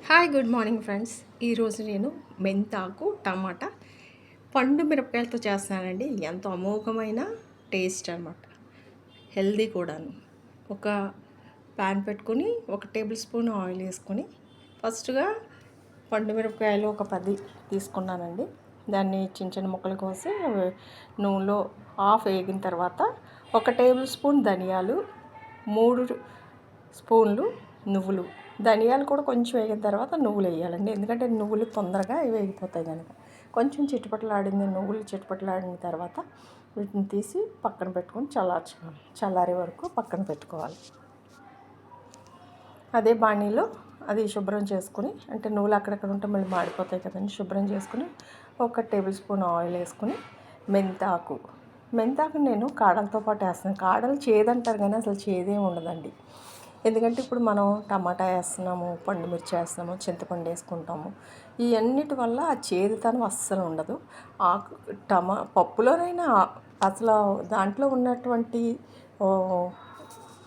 Hi good morning friends. ఈరోజు నేను మెంతాకు టమాటా పండు మిరపకాయలతో చేస్తున్నానండి. ఎంతో అమోఘమైన టేస్ట్ అనమాట, హెల్దీ కూడాను. ఒక ప్యాన్ పెట్టుకొని 1 టేబుల్ స్పూన్ ఆయిల్ వేసుకొని ఫస్ట్గా పండు మిరపకాయలు ఒక 10 తీసుకున్నానండి. దాన్ని చిన్న చిన్న ముక్కలు కోసి నూనెలో హాఫ్ వేగిన తర్వాత 1 టేబుల్ స్పూన్ ధనియాలు, 3 స్పూన్లు నువ్వులు. ధనియాలు కూడా కొంచెం వేగిన తర్వాత నువ్వులు వేయాలండి, ఎందుకంటే నువ్వులు తొందరగా వేగిపోతాయి కనుక. కొంచెం చిటపటలాడింది, నువ్వులు చిటపటలాడిన తర్వాత వీటిని తీసి పక్కన పెట్టుకొని చల్లారే వరకు పక్కన పెట్టుకోవాలి. అదే బాణీలో అది శుభ్రం చేసుకుని, అంటే నువ్వులు అక్కడక్కడ ఉంటే మళ్ళీ మాడిపోతాయి కదండి, శుభ్రం చేసుకుని 1 టేబుల్ స్పూన్ ఆయిల్ వేసుకుని మెంతాకు నేను కాడలతో పాటు వేస్తున్నాను. కాడలు చేదంటారు కానీ అసలు చేదే ఉండదండి. ఎందుకంటే ఇప్పుడు మనం టమాటా వేస్తున్నాము, పండు మిర్చి వేస్తున్నాము, చింతపండు వేసుకుంటాము. ఈ అన్నిటి వల్ల ఆ చేదుతనం అస్సలు ఉండదు. పప్పులోనైనా అసలు దాంట్లో ఉన్నటువంటి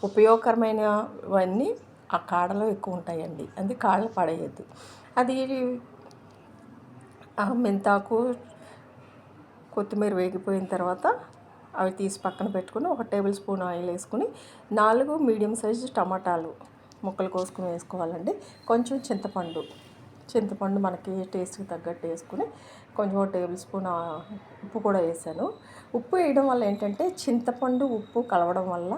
ఉపయోగకరమైనవన్నీ ఆ కాడలో ఎక్కువ ఉంటాయండి. అందుకే కాడలు పడేయద్దు. అది మెంతాకు, కొత్తిమీర వేగిపోయిన తర్వాత అవి తీసి పక్కన పెట్టుకుని 1 టేబుల్ స్పూన్ ఆయిల్ వేసుకుని 4 మీడియం సైజు టమాటాలు ముక్కలు కోసుకుని వేసుకోవాలండి. కొంచెం చింతపండు మనకి టేస్ట్కి తగ్గట్టు వేసుకుని కొంచెం 1 టేబుల్ స్పూన్ ఉప్పు కూడా వేసాను. ఉప్పు వేయడం వల్ల ఏంటంటే చింతపండు ఉప్పు కలవడం వల్ల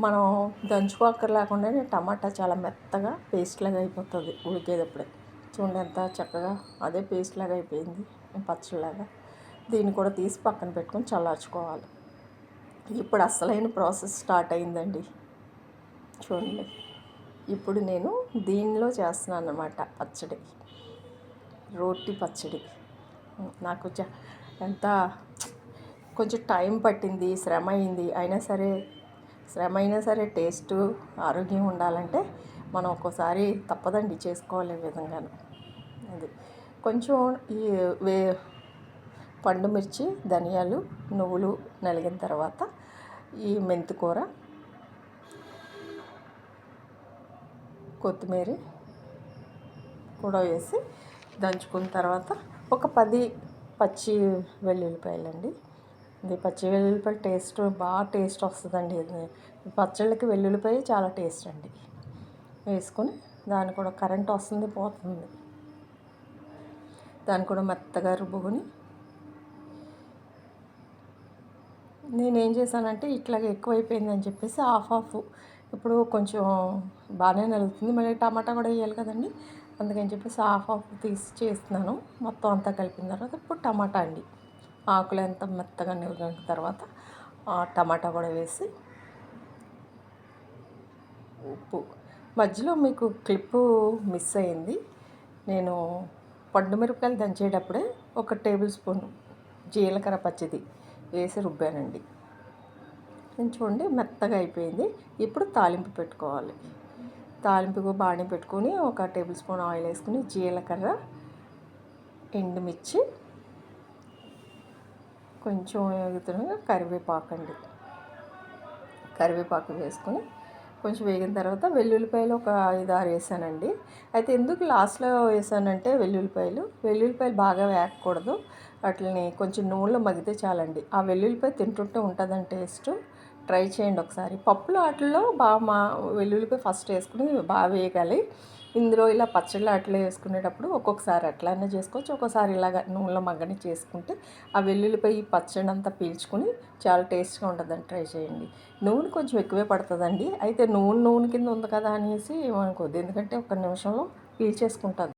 మనం దంచుకోక్కర్ లేకుండానే టమాటా చాలా మెత్తగా పేస్ట్ లాగా అయిపోతుంది ఉడికేటప్పుడే. చూడండి ఎంత చక్కగా అదే పేస్ట్ లాగా అయిపోయింది, పచ్చడిలాగా. దీన్ని కూడా తీసి పక్కన పెట్టుకొని చల్లార్చుకోవాలి. ఇప్పుడు అసలైన ప్రాసెస్ స్టార్ట్ అయిందండి. చూడండి, ఇప్పుడు నేను దీనిలో చేస్తున్నాను అన్నమాట పచ్చడి, రోటి పచ్చడి. నాకు ఎంత కొంచెం టైం పట్టింది, శ్రమ అయింది. శ్రమ అయినా సరే టేస్ట్, ఆరోగ్యం ఉండాలంటే మనం ఒక్కోసారి తప్పదండి, చేసుకోవాలి ఈ విధంగాను. అది కొంచెం ఈ పండు మిర్చి, ధనియాలు, నువ్వులు నలిగిన తర్వాత ఈ మెంతికూర, కొత్తిమీర కూడా వేసి దంచుకున్న తర్వాత ఒక 10 పచ్చి వెల్లుల్లిపాయలండి. ఇది పచ్చి వెల్లుల్లిపాయలు బాగా టేస్ట్ వస్తుందండి. పచ్చళ్ళకి వెల్లుల్లిపాయ చాలా టేస్ట్ అండి. వేసుకొని దాన్ని కూడా కరెంట్ వస్తుంది పోతుంది, దాన్ని కూడా మెత్తగా రుబ్బుకొని నేనేం చేశానంటే ఇట్లాగ ఎక్కువైపోయిందని చెప్పేసి హాఫ్ ఇప్పుడు కొంచెం బాగానే నలుగుతుంది, మళ్ళీ టమాటా కూడా వేయాలి కదండి. అందుకని చెప్పేసి హాఫ్ తీసి చేస్తున్నాను. మొత్తం అంతా కలిపిన తర్వాత ఇప్పుడు టమాటా అండి, ఆకులు ఎంత మెత్తగా నలిగిన తర్వాత టమాటా కూడా వేసి ఉప్పు. మధ్యలో మీకు క్లిప్పు మిస్ అయింది, నేను పండు మిరపకాయలు దంచేటప్పుడే 1 టేబుల్ స్పూన్ జీలకర్ర పచ్చిది వేసి రుబ్బానండి. చూడండి మెత్తగా అయిపోయింది. ఇప్పుడు తాలింపు పెట్టుకోవాలి. తాలింపుకు బాణీ పెట్టుకొని 1 టేబుల్ స్పూన్ ఆయిల్ వేసుకుని జీలకర్ర, ఎండుమిర్చి, కొంచెం వేగుతున్న కరివేపాకు వేసుకొని కొంచెం వేగిన తర్వాత వెల్లుల్లిపాయలు ఒక 5, 6 వేసానండి. అయితే ఎందుకు లాస్ట్లో వేసానంటే వెల్లుల్లిపాయలు బాగా వేగకూడదు, వాటిని కొంచెం నూనెలో మగ్గితే చాలండి. ఆ వెల్లుల్లిపాయ తింటుంటే ఉంటుందని టేస్ట్. ట్రై చేయండి ఒకసారి. పప్పులో వాటిల్లో బాగా వెల్లుల్లిపాయ ఫస్ట్ వేసుకుని బాగా వేగాలి. ఇందులో ఇలా పచ్చళ్ళు అట్లా వేసుకునేటప్పుడు ఒక్కొక్కసారి అట్లానే చేసుకోవచ్చు, ఒక్కోసారి ఇలాగ నూనెలో మగ్గని చేసుకుంటే ఆ వెల్లుల్లిపాయ పచ్చడి అంతా పీల్చుకొని చాలా టేస్ట్గా ఉంటుందని ట్రై చేయండి. నూనె కొంచెం ఎక్కువే పడుతుందండి. అయితే నూనె కింద ఉంది కదా అనేసి ఏమనుకోద్దు, ఎందుకంటే 1 నిమిషంలో పీల్చేసుకుంటుంది.